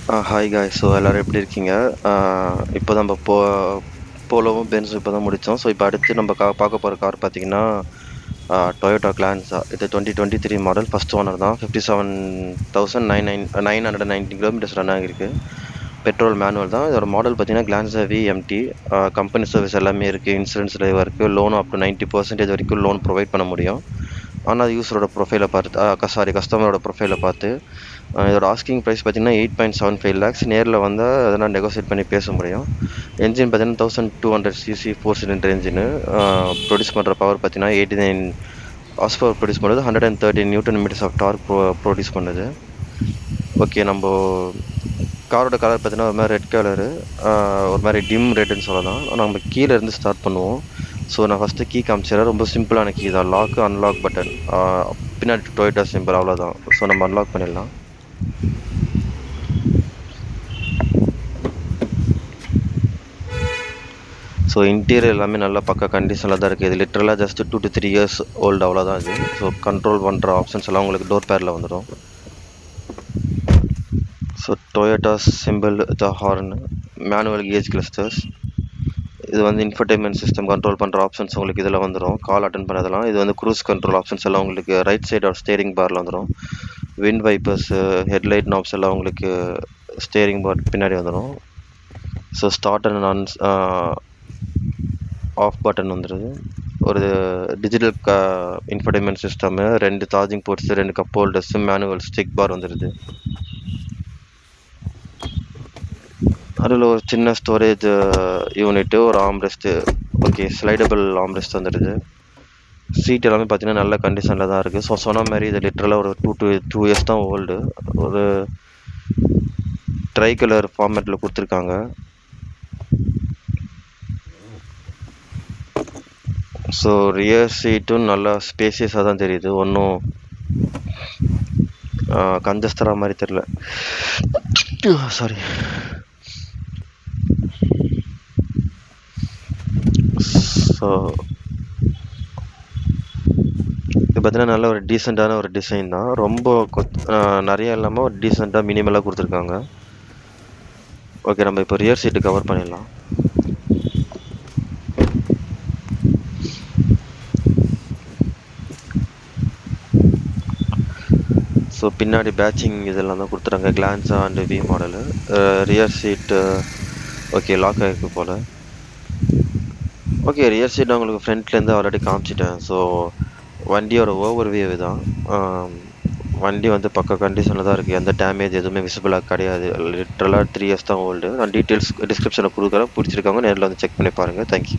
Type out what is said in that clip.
Hi guys. So எல்லோரும் எப்படி இருக்கீங்க? இப்போ தான் நம்ம போலோவும் பென்ஸும் இப்போ தான் முடித்தோம். ஸோ இப்போ அடுத்து நம்ம பார்க்க போகிற கார் பார்த்தீங்கன்னா டொயோட்டா கிளான்ஸா. இது 2023 மாடல், ஃபஸ்ட் ஓனர் தான். 57,990 கிலோமீட்டர்ஸ் ரன் ஆகிருக்கு. பெட்ரோல் மேனுவல் தான். இதோட மாடல் பார்த்தீங்கன்னா கிளான்ஸா விஎம்டி. கம்பெனி சர்வீஸ் எல்லாமே இருக்குது, இன்சூரன்ஸ் லைவாக இருக்குது, லோனும் அப் டு 90% வரைக்கும் லோன் ப்ரொவைட் பண்ண முடியும். ஆனால் யூஸரோட ப்ரொஃபைலை பார்த்து கஸ்டமரோட ப்ரொஃபைலை பார்த்து இதோட ஆஸ்கிங் ப்ரைஸ் பார்த்தீங்கன்னா 8.75 lakhs. நேரில் வந்தால் அதெல்லாம் நெகோசியேட் பண்ணி பேச முடியும். என்ஜின் பார்த்தீங்கன்னா 1200 சிசி 4 சிலிண்டர் என்ஜின். ப்ரொடியூஸ் பண்ணுற பவர் பார்த்தீங்கன்னா 89 ஹார்ஸ் பவர் ப்ரொடியூஸ் பண்ணுது. 130 newton metres of torque produce பண்ணுது. ஓகே, நம்ம காரோட கலர் பார்த்தீங்கன்னா ஒரு மாதிரி ரெட் கலரு, ஒரு மாதிரி டிம் ரெட்டுன்னு சொல்லலாம். நம்ம கீழே இருந்து ஸ்டார்ட் பண்ணுவோம். ஸோ நான் ஃபஸ்ட்டு கீ காமிச்சிடறேன். ரொம்ப சிம்பிளான கீ தான். லாக்கு, அன்லாக் பட்டன், பின்னாடி டொயோட்டா சிம்பிள், அவ்வளோதான். ஸோ நம்ம அன்லாக் பண்ணிடலாம். ஸோ இன்டீரியர் எல்லாமே நல்லா பக்கா கண்டிஷனில் தான் இருக்குது. இது லிட்டரலாக ஜஸ்ட் 2 to 3 years ஓல்டு, அவ்வளோதான் இது. ஸோ கண்ட்ரோல் பண்ணுற ஆப்ஷன்ஸ் எல்லாம் உங்களுக்கு டோர் பேரில் வந்துடும். ஸோ டொயோட்டா சிம்பிள், த ஹார்ன், மேனுவல் கேஜ் கிளஸ்டர்ஸ். இது வந்து இன்ஃபர்டைன்மெண்ட் சிஸ்டம் கண்ட்ரோல் பண்ணுற ஆப்ஷன்ஸ் உங்களுக்கு இதில் வந்துடும். கால் அட்டன் பண்ணதெல்லாம் இது வந்து க்ரூஸ் கண்ட்ரோல் ஆப்ஷன்ஸ் எல்லாம் உங்களுக்கு ரைட் சைடு ஆஃப் ஸ்டேரிங் பாரில் வந்துடும். விண்ட் வைப்பர்ஸு, ஹெட்லைட் நாப்ஸ் எல்லாம் உங்களுக்கு ஸ்டேரிங் பார் பின்னாடி வந்துடும். So start and off button வந்துடுது. ஒரு digital infotainment system, 2 charging ports, 2 cup holders, manual stick bar வந்துடுது. அதில் ஒரு சின்ன ஸ்டோரேஜ் யூனிட்டு, ஒரு ஆம்ரெஸ்ட்டு, ஓகே, ஸ்லைடபிள் ஆம்ரெஸ்ட் வந்துடுது. சீட் எல்லாமே பார்த்தீங்கன்னா நல்ல கண்டிஷனில் தான் இருக்குது. ஸோ சொன்ன மாதிரி இது லிட்டரலாக ஒரு 2 years தான் ஓல்டு. ஒரு ட்ரை கலர் ஃபார்மேட்டில் கொடுத்துருக்காங்க. ஸோ ரியர் சீட்டும் நல்லா ஸ்பேசியஸாக தான் தெரியுது. ஒன்றும் கஞ்சஸ்டராக மாதிரி தெரில. சாரி. ஸோ இது பார்த்தீங்கன்னா நல்ல ஒரு டீசெண்டான ஒரு டிசைன் தான். ரொம்ப நிறைய இல்லாமல் ஒரு டீசெண்டாக மினிமலாக கொடுத்துருக்காங்க. ஓகே, நம்ம இப்போ ரியர் சீட்டு கவர் பண்ணிடலாம். ஸோ பின்னாடி பேட்சிங் இதெல்லாம் தான் கொடுத்துறாங்க. Glanza and V model. Rear seat okay, lock ஆகிருக்கு போல். ஓகே, ரியர் சீட் உங்களுக்கு ஃப்ரண்ட்லேருந்து ஆல்ரெடி காமிச்சிட்டேன். ஸோ வண்டியோட ஓவர்வியூ தான். வண்டி வந்து பக்க கண்டிஷனில் தான் இருக்குது. எந்த டேமேஜ் எதுவுமே விசிபிளாக கிடையாது. லிட்டரலாக 3 years தான் ஓல்டு. நான் டீட்டெயில்ஸ் டிஸ்கிரிப்ஷனில் கொடுக்குறேன். பிடிச்சிருக்காங்க நேரில் வந்து செக் பண்ணி பாருங்கள். தேங்க்யூ.